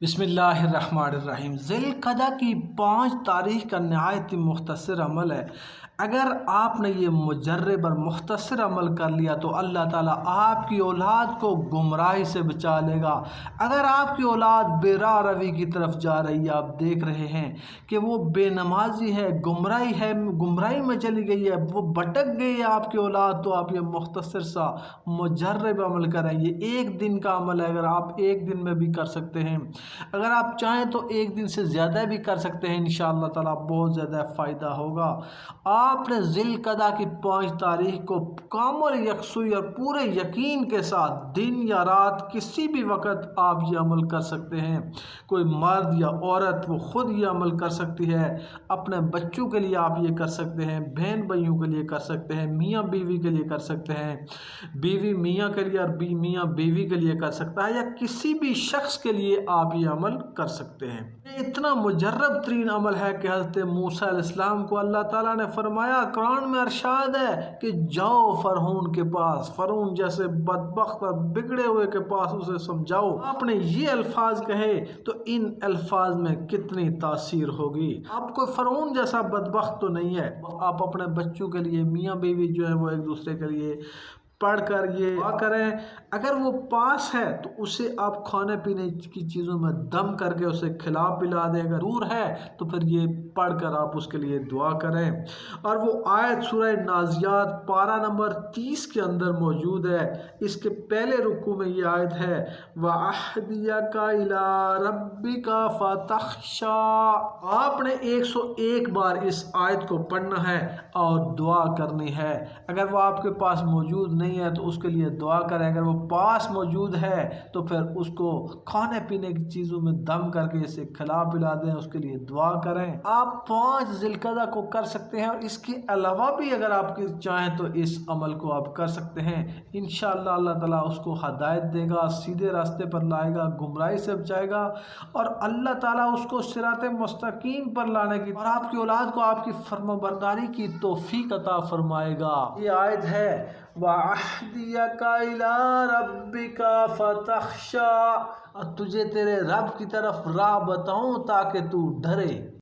बिस्मिल्लाहिर्रहमानिर्रहीम। ज़िलक़अदा की 5 तारीख़ का नहायत ही मुख्तसर अमल है। अगर आपने ये मुजर्रब और मुख्तसर अमल कर लिया तो अल्लाह ताला आपकी औलाद को गुमराही से बचा लेगा। अगर आपकी औलाद बेराह रवी की तरफ जा रही है, आप देख रहे हैं कि वो बेनमाजी है, गुमराही में चली गई है, वो भटक गई है आपकी औलाद, तो आप ये मुख्तसर सा मुजर्रब अमल करें। ये एक दिन का अमल है, अगर आप एक दिन में भी कर सकते हैं, अगर आप चाहें तो एक दिन से ज़्यादा भी कर सकते हैं। इंशाअल्लाह ताला बहुत ज़्यादा फ़ायदा होगा। आपने ज़िलक़अदा की 5 तारीख़ को कामिल यकसुई और पूरे यकीन के साथ दिन या रात किसी भी वक़्त आप ये अमल कर सकते हैं। कोई मर्द या औरत वो ख़ुद ये अमल कर सकती है, अपने बच्चों के लिए आप ये कर सकते हैं, बहन भाइयों के लिए कर सकते हैं, मियाँ बीवी के लिए कर सकते हैं, बीवी मियाँ के लिए और मियाँ बीवी के लिए कर सकता है, या किसी भी शख्स के लिए आप ये अमल कर सकते हैं। ये इतना मुजर्रब तरीन अमल है कि हज़रत मूसा अलैहिस्सलाम को अल्लाह ताला ने फरमाया, कुरान में इरशाद है कि जाओ फ़िरौन के पास, फ़िरौन जैसे बदबख्त और बिगड़े हुए के पास उसे समझाओ। आपने ये अल्फाज कहे तो इन अल्फाज में कितनी तासीर होगी। आप कोई फ़िरौन जैसा बदबख्त तो नहीं है। आप अपने बच्चों के लिए, मियाँ बीवी जो है वो एक दूसरे के लिए पढ़ कर ये दुआ करें। अगर वो पास है तो उसे आप खाने पीने की चीज़ों में दम करके उसे खिला पिला दें। अगर दूर है तो फिर ये पढ़ कर आप उसके लिए दुआ करें। और वो आयत सूरह नाज़ियात पारा नंबर 30 के अंदर मौजूद है। इसके पहले रुकू में ये आयत है, वअहदियका इला रब्बिका फतख्शा। आपने 101 बार इस आयत को पढ़ना है और दुआ करनी है। अगर वो आपके पास मौजूद नहीं है तो उसके लिए दुआ करें। अगर वो पास मौजूद है तो फिर उसको खाने पीने की चीज़ों में दम करके इसे खिला पिला दें, उसके लिए दुआ करें। आप 5 ज़िलक़अदा को कर सकते हैं और इसके अलावा भी अगर आप चाहें तो इस अमल को आप कर सकते हैं। इंशाअल्लाह अल्लाह ताला उसको हदायत देगा, सीधे रास्ते पर लाएगा, गुमराही से बचाएगा और अल्लाह ताला उसको सिराते मुस्तकीम पर लाने की और आपकी औलाद को आपकी फर्माबरदारी की तौफीक अता फरमाएगा। ये आयत है, वअहदियका इला रब्बिका फतख्शा, और तुझे तेरे रब की तरफ राह बताऊं ताकि तू डरे।